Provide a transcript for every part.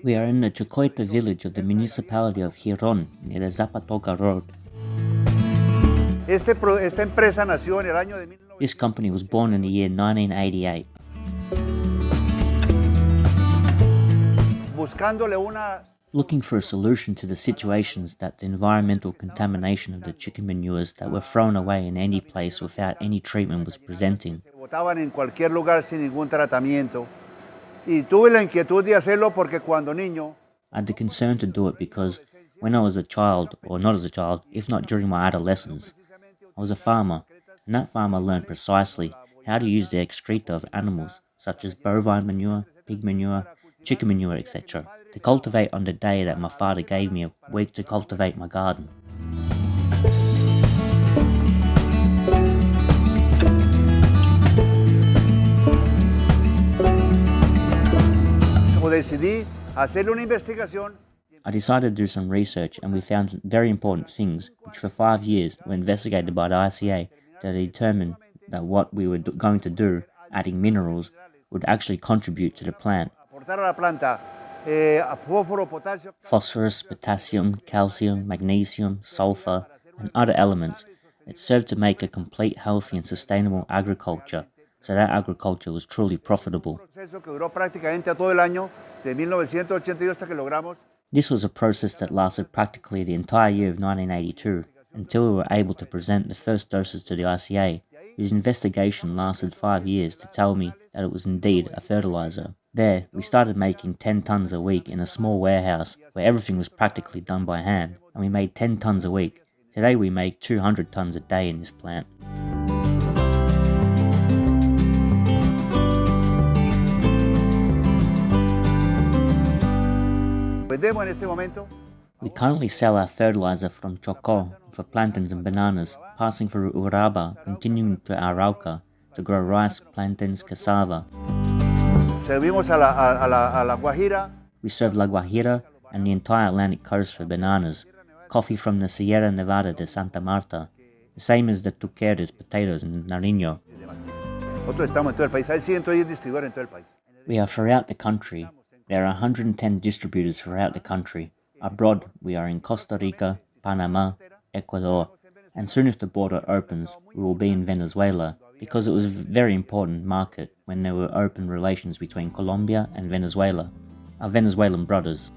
We are in the Chocoita village of the municipality of Giron, near the Zapatoca Road. This company was born in the year 1988. Looking for a solution to the situations that the environmental contamination of the chicken manures that were thrown away in any place without any treatment was presenting. I had the concern to do it because when I was a child, or not as a child, if not during my adolescence, I was a farmer, and that farmer learned precisely how to use the excreta of animals such as bovine manure, pig manure, chicken manure, etc. to cultivate on the day that my father gave me a week to cultivate my garden. I decided to do some research, and we found very important things which for 5 years were investigated by the ICA to determine that what we were going to do, adding minerals, would actually contribute to the plant. Phosphorus, potassium, calcium, magnesium, sulfur, and other elements that served to make a complete, healthy and sustainable agriculture, so that agriculture was truly profitable. This was a process that lasted practically the entire year of 1982, until we were able to present the first doses to the ICA, whose investigation lasted 5 years to tell me that it was indeed a fertilizer. There, we started making 10 tons a week in a small warehouse where everything was practically done by hand, and we made 10 tons a week. Today we make 200 tons a day in this plant. We currently sell our fertilizer from Chocó for plantains and bananas, passing through Uraba, continuing to Arauca to grow rice, plantains, cassava. We serve La Guajira and the entire Atlantic coast for bananas, coffee from the Sierra Nevada de Santa Marta, the same as the Tuqueres potatoes in Nariño. We are throughout the country. There are 110 distributors throughout the country. Abroad, we are in Costa Rica, Panama, Ecuador, and soon if the border opens, we will be in Venezuela, because it was a very important market when there were open relations between Colombia and Venezuela, our Venezuelan brothers.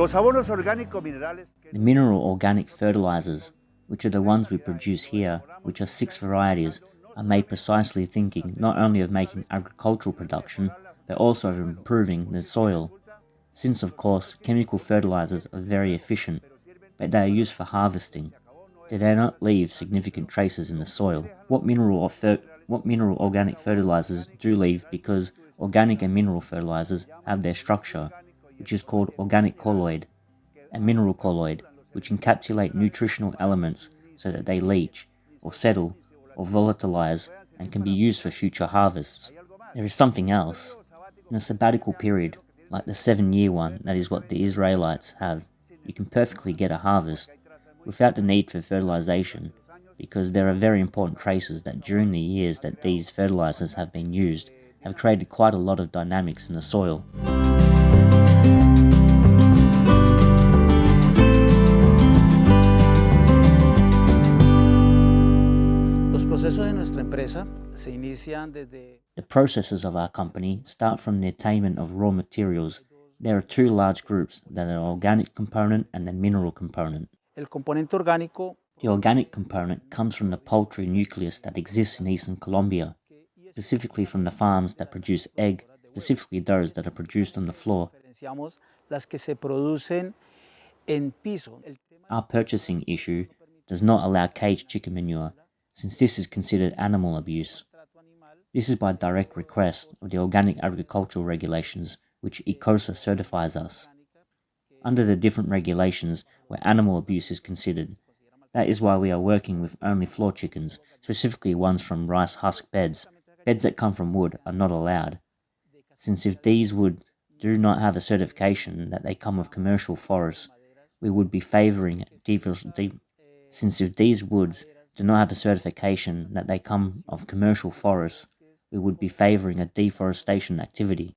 The mineral organic fertilizers, which are the ones we produce here, which are 6 varieties, are made precisely thinking not only of making agricultural production, but also of improving the soil. Since, of course, chemical fertilizers are very efficient, but they are used for harvesting. They do not leave significant traces in the soil. What mineral organic fertilizers do leave, because organic and mineral fertilizers have their structure, which is called organic colloid, and mineral colloid, which encapsulate nutritional elements so that they leach, or settle, or volatilize, and can be used for future harvests. There is something else. In a sabbatical period, like the 7-year one that is what the Israelites have, you can perfectly get a harvest without the need for fertilization, because there are very important traces that during the years that these fertilizers have been used have created quite a lot of dynamics in the soil. The processes of our company start from the attainment of raw materials. There are 2 large groups, that are the organic component and the mineral component. The organic component comes from the poultry nucleus that exists in eastern Colombia, specifically from the farms that produce egg, specifically those that are produced on the floor. Our purchasing issue does not allow caged chicken manure, since this is considered animal abuse. This is by direct request of the Organic Agricultural Regulations, which ECOSA certifies us. Under the different regulations where animal abuse is considered, that is why we are working with only floor chickens, specifically ones from rice husk beds. Beds that come from wood are not allowed, since if these woods do not have a certification that they come of commercial forests, we would be favouring since if these woods do not have a certification that they come of commercial forests, we would be favouring a deforestation activity.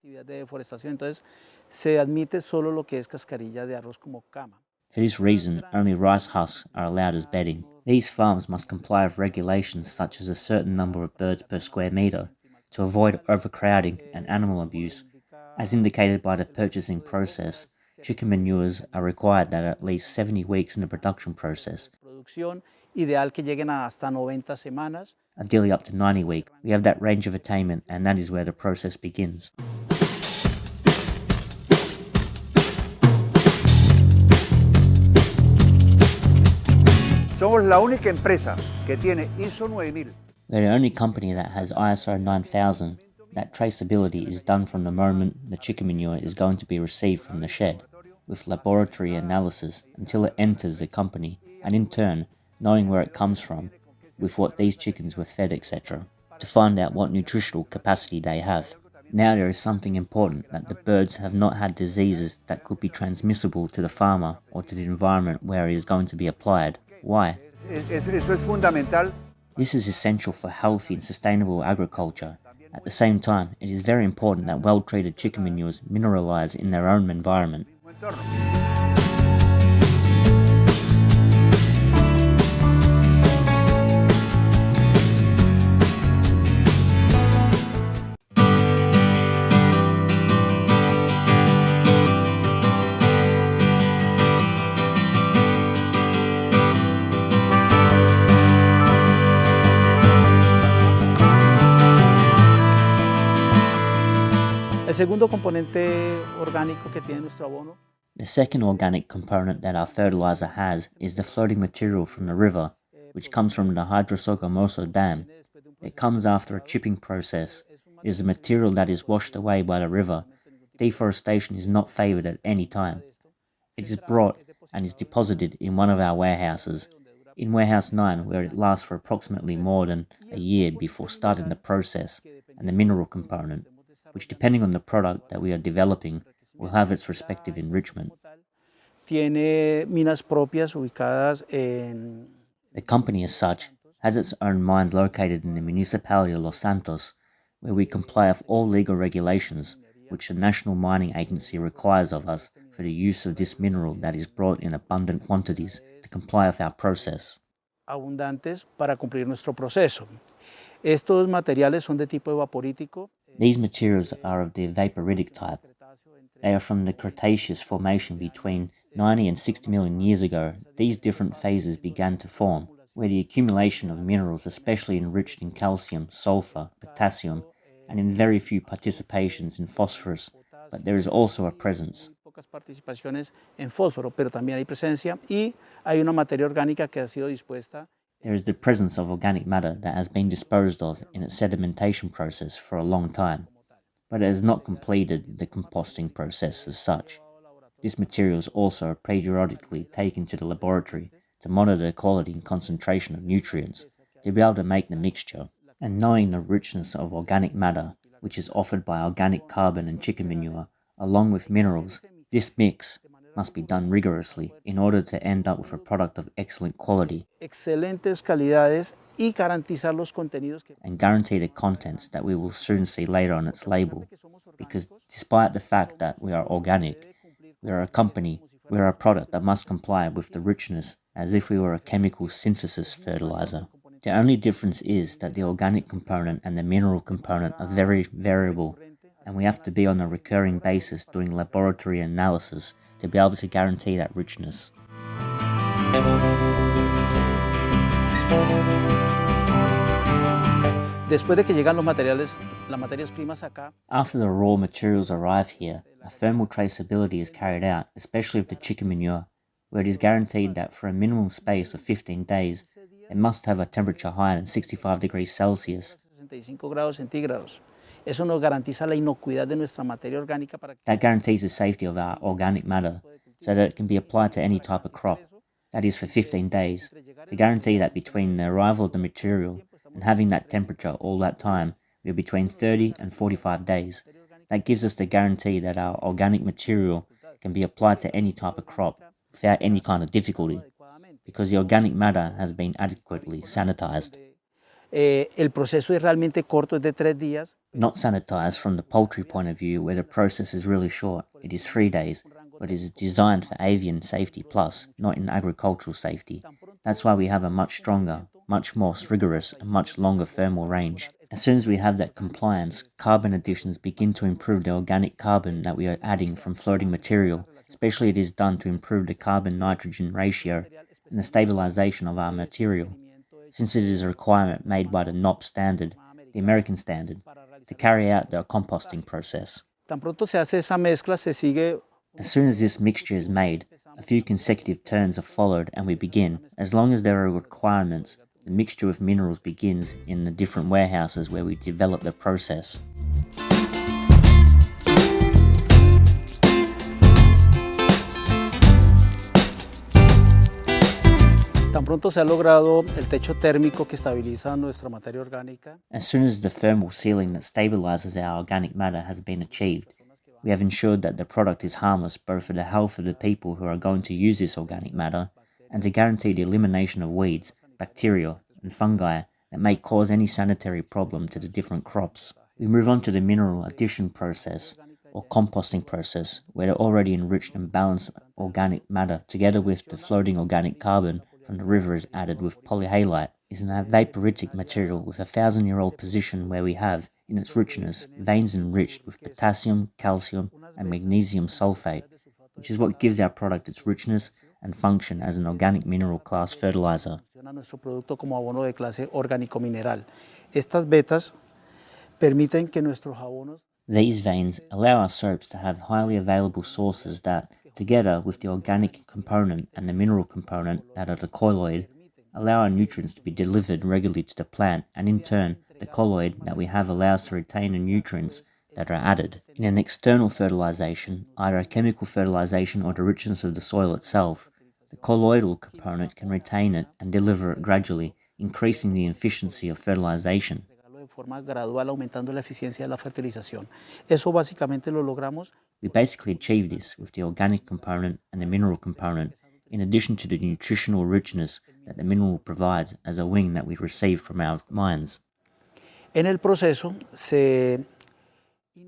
For this reason, only rice husks are allowed as bedding. These farms must comply with regulations such as a certain number of birds per square metre to avoid overcrowding and animal abuse. As indicated by the purchasing process, chicken manures are required that are at least 70 weeks in the production process, ideally up to 90 weeks. We have that range of attainment, and that is where the process begins. Somos la única empresa que tiene ISO 9000. We're the only company that has ISO 9000. That traceability is done from the moment the chicken manure is going to be received from the shed, with laboratory analysis until it enters the company, and in turn, knowing where it comes from, with what these chickens were fed, etc., to find out what nutritional capacity they have. Now there is something important, that the birds have not had diseases that could be transmissible to the farmer or to the environment where it is going to be applied. Why? Eso es fundamental. This is essential for healthy and sustainable agriculture. At the same time, it is very important that well-treated chicken manures mineralize in their own environment. El segundo componente orgánico que tiene nuestro abono. The second organic component that our fertilizer has is the floating material from the river, which comes from the Hydrosogomoso Dam. It comes after a chipping process. It is a material that is washed away by the river. Deforestation is not favoured at any time. It is brought and is deposited in one of our warehouses, in Warehouse 9, where it lasts for approximately more than a year before starting the process, and the mineral component, which depending on the product that we are developing, will have its respective enrichment. Tiene minas propias ubicadas en... The company as such has its own mines located in the municipality of Los Santos, where we comply with all legal regulations which the National Mining Agency requires of us for the use of this mineral that is brought in abundant quantities to comply with our process. Abundantes para cumplir nuestro proceso. Estos materiales son de tipo evaporítico. These materials are of the vaporitic type. They are from the Cretaceous formation between 90 and 60 million years ago. These different phases began to form, where the accumulation of minerals, especially enriched in calcium, sulfur, potassium, and in very few participations in phosphorus, but there is also a presence. Pocas participaciones en fósforo, pero también hay presencia y hay una materia orgánica que ha sido dispuesta. There is the presence of organic matter that has been disposed of in its sedimentation process for a long time, but it has not completed the composting process as such. This material is also periodically taken to the laboratory to monitor the quality and concentration of nutrients to be able to make the mixture. And knowing the richness of organic matter, which is offered by organic carbon and chicken manure, along with minerals, this mix must be done rigorously in order to end up with a product of excellent quality Excelentes calidades y garantizar los contenidos que... and guarantee the contents that we will soon see later on its label. Because despite the fact that we are organic, we are a company, we are a product that must comply with the richness as if we were a chemical synthesis fertilizer. The only difference is that the organic component and the mineral component are very variable, and we have to be on a recurring basis doing laboratory analysis to be able to guarantee that richness. Después de que llegan los materiales, las materias primas acá. After the raw materials arrive here, a thermal traceability is carried out, especially of the chicken manure, where it is guaranteed that for a minimum space of 15 days, It must have a temperature higher than 65 degrees Celsius. 65 grados centígrados. Eso nos garantiza la inocuidad de nuestra materia orgánica para que That guarantees the safety of our organic matter so that it can be applied to any type of crop. That is for 15 days, to guarantee that between the arrival of the material and having that temperature all that time, we are between 30 and 45 days. That gives us the guarantee that our organic material can be applied to any type of crop without any kind of difficulty, because the organic matter has been adequately sanitized. El proceso es realmente corto, es de 3 días. Not sanitized from the poultry point of view, where the process is really short. It is 3 days, but it is designed for avian safety plus, not in agricultural safety. That's why we have a much stronger, much more rigorous and much longer thermal range. As soon as we have that compliance, carbon additions begin to improve the organic carbon that we are adding from floating material. Especially it is done to improve the carbon-nitrogen ratio and the stabilization of our material, since it is a requirement made by the NOP standard, the American standard, to carry out the composting process. Tan pronto se hace esa mezcla, se sigue. As soon as this mixture is made, a few consecutive turns are followed and we begin. As long as there are requirements, the mixture of minerals begins in the different warehouses where we develop the process. Tan pronto se ha logrado el techo térmico que estabiliza nuestra materia orgánica. As soon as the thermal sealing that stabilizes our organic matter has been achieved, we have ensured that the product is harmless both for the health of the people who are going to use this organic matter and to guarantee the elimination of weeds, bacteria, and fungi that may cause any sanitary problem to the different crops. We move on to the mineral addition process, or composting process, where the already enriched and balanced organic matter, together with the floating organic carbon from the river, is added with polyhalite, is a vaporitic material with a 1,000-year-old position where we have, in its richness, veins enriched with potassium, calcium, and magnesium sulfate, which is what gives our product its richness and function as an organic mineral class fertilizer. Nuestro producto como abono de clase orgánico mineral. Estas vetas permiten que nuestros abonos. These veins allow our soaps to have highly available sources that, together with the organic component and the mineral component that are the colloid, allow our nutrients to be delivered regularly to the plant, and in turn, the colloid that we have allows to retain the nutrients that are added. In an external fertilization, either a chemical fertilization or the richness of the soil itself, the colloidal component can retain it and deliver it gradually, increasing the efficiency of fertilization. De forma gradual, aumentando la eficiencia de la fertilización. Eso básicamente lo logramos. We basically achieve this with the organic component and the mineral component, in addition to the nutritional richness that the mineral provides as a wing that we receive from our mines. En el proceso,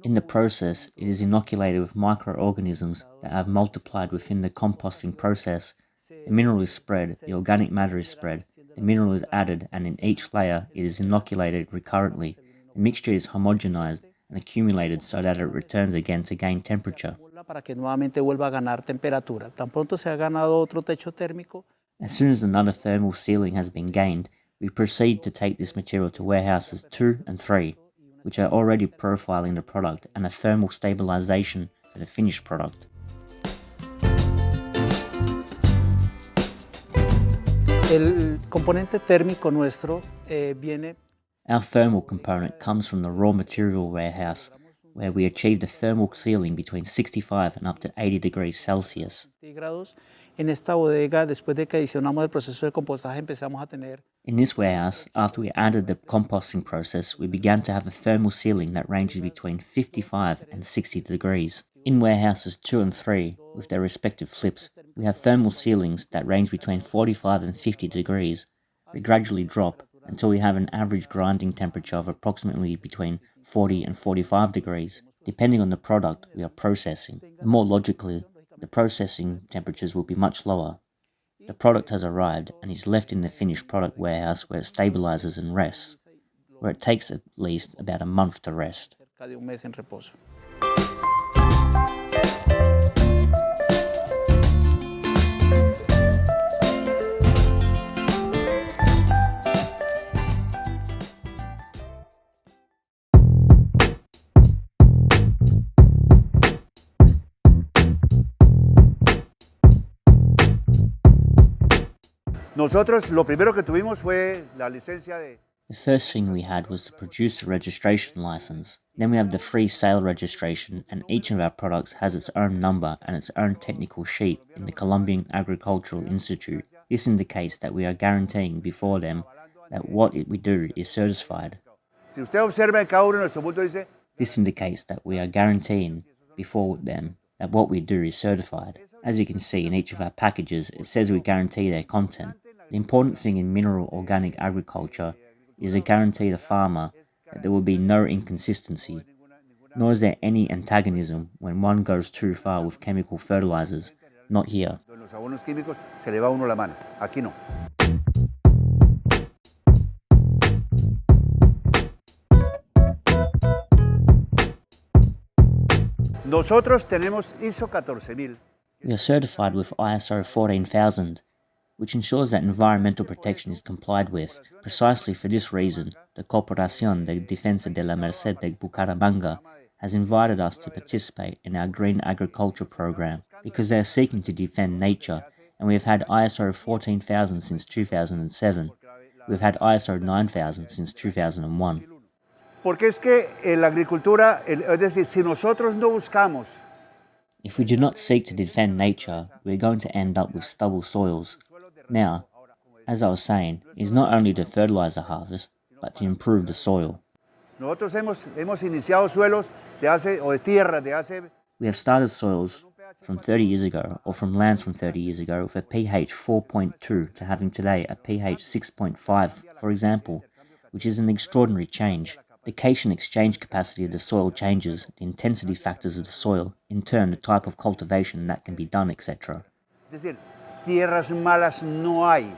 In the process, it is inoculated with microorganisms that have multiplied within the composting process. The mineral is spread, the organic matter is spread, the mineral is added, and in each layer it is inoculated recurrently. The mixture is homogenized and accumulated so that it returns again to gain temperature. para que nuevamente vuelva a ganar temperatura. Tan pronto se ha ganado otro techo térmico. As soon as another thermal sealing has been gained, we proceed to take this material to warehouses 2 and 3, which are already profiling the product, and a thermal stabilization for the finished product. El componente térmico nuestro viene. Our thermal component comes from the raw material warehouse, where we achieved a thermal sealing between 65 and up to 80 degrees Celsius. En esta bodega, después de que adicionamos el proceso de compostaje, empezamos a tener. In this warehouse, after we added the composting process, we began to have a thermal sealing that ranges between 55 and 60 degrees. In warehouses 2 and 3, with their respective flips, we have thermal sealings that range between 45 and 50 degrees. We gradually drop until we have an average grinding temperature of approximately between 40 and 45 degrees, depending on the product we are processing. And more logically, the processing temperatures will be much lower. The product has arrived and is left in the finished product warehouse where it stabilizes and rests, where it takes at least about a month to rest. Cerca de un mes en reposo. Nosotros lo primero que tuvimos fue la licencia de... The first thing we had was the producer registration license. Then we have the free sale registration, and each of our products has its own number and its own technical sheet in the Colombian Agricultural Institute. This indicates that we are guaranteeing before them that what we do is certified. Si usted observa en cada uno de nuestros puntos dice... This indicates that we are guaranteeing before them that what we do is certified. As you can see in each of our packages, it says we guarantee their content. The important thing in mineral organic agriculture is to guarantee the farmer that there will be no inconsistency, nor is there any antagonism when one goes too far with chemical fertilizers. Not here. Los abonos químicos se le va a uno la mano. Aquí no. Nosotros tenemos ISO 14000. We are certified with ISO 14000, which ensures that environmental protection is complied with. Precisely for this reason, the Corporación de Defensa de la Merced de Bucaramanga has invited us to participate in our green agriculture program because they are seeking to defend nature, and we have had ISO 14000 since 2007. We have had ISO 9000 since 2001. Porque es que la agricultura, es decir, si nosotros no buscamos... If we do not seek to defend nature, we are going to end up with stubble soils. Now, as I was saying, it is not only to fertilize the harvest, but to improve the soil. Nosotros hemos iniciado suelos de hace, o de tierra de hace... We have started soils from 30 years ago, or from lands from 30 years ago, with a pH 4.2 to having today a pH 6.5, for example, which is an extraordinary change. The cation exchange capacity of the soil changes, the intensity factors of the soil, in turn the type of cultivation that can be done, etc. Es decir, tierras malas no hay.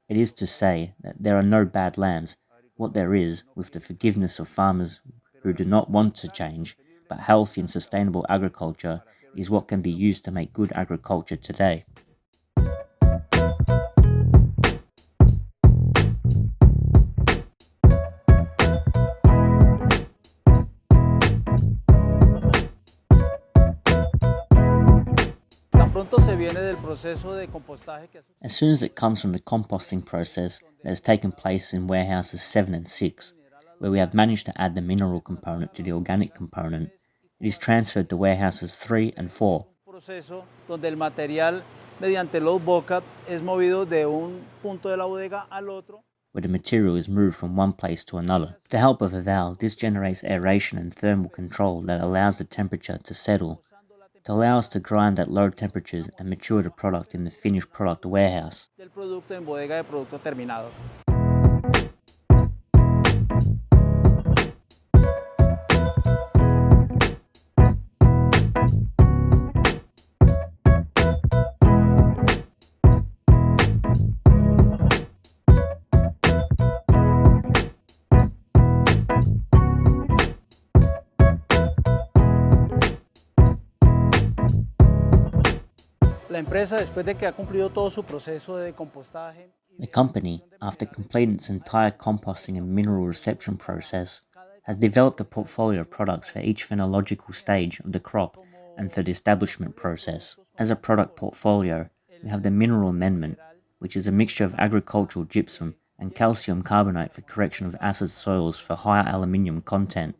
It is to say that there are no bad lands. What there is, with the forgiveness of farmers who do not want to change, but healthy and sustainable agriculture, is what can be used to make good agriculture today. As soon as it comes from the composting process that has taken place in warehouses 7 and 6, where we have managed to add the mineral component to the organic component, it is transferred to warehouses 3 and 4. Donde el material mediante los bocat es movido de un punto de la bodega al otro, where the material is moved from one place to another. With the help of a valve, this generates aeration and thermal control that allows the temperature to settle, to allow us to grind at low temperatures and mature the product in the finished product warehouse. del producto en bodega de producto terminado. La empresa, después de que ha cumplido todo su proceso de compostaje, The company, after completing its entire composting and mineral reception process, has developed a portfolio of products for each phenological stage of the crop and for the establishment process. As a product portfolio, we have the mineral amendment, which is a mixture of agricultural gypsum and calcium carbonate for correction of acid soils for higher aluminium content.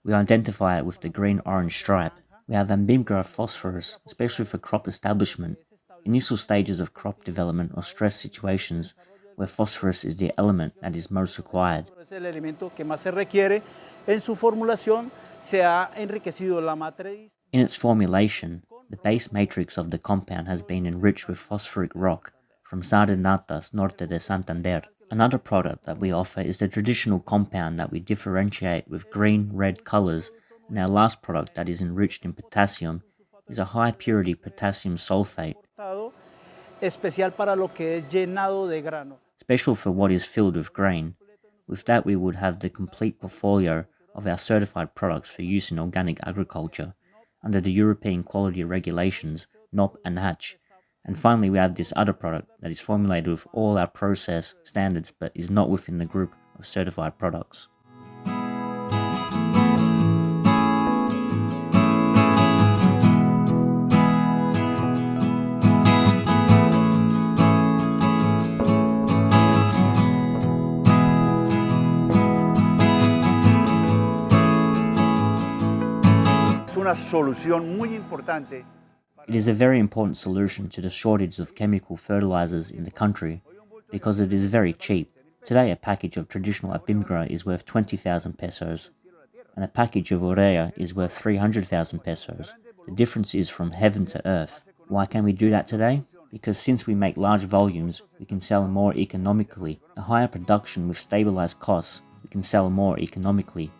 We identify it with the green-orange stripe. We have ambiguous phosphorus, especially for crop establishment, initial stages of crop development or stress situations where phosphorus is the element that is most required. es el elemento que más se requiere. En su formulación se ha enriquecido la matriz. In its formulation, the base matrix of the compound has been enriched with phosphoric rock from Sardenatas norte de Santander. Another product that we offer is the traditional compound that we differentiate with green, red colors, and our last product that is enriched in potassium is a high purity potassium sulfate, Especial para lo que es llenado de grano. special for what is filled with grain. With that we would have the complete portfolio of our certified products for use in organic agriculture under the European quality regulations NOP and Hatch. And finally we have this other product that is formulated with all our process standards but is not within the group of certified products. una solución muy importante. It is a very important solution to the shortage of chemical fertilizers in the country because it is very cheap. Today a package of traditional apimbra is worth 20,000 pesos and a package of urea is worth 300,000 pesos. The difference is from heaven to earth. Why can we do that today? Because since we make large volumes, we can sell more economically. A higher production with stabilized costs, we can sell more economically.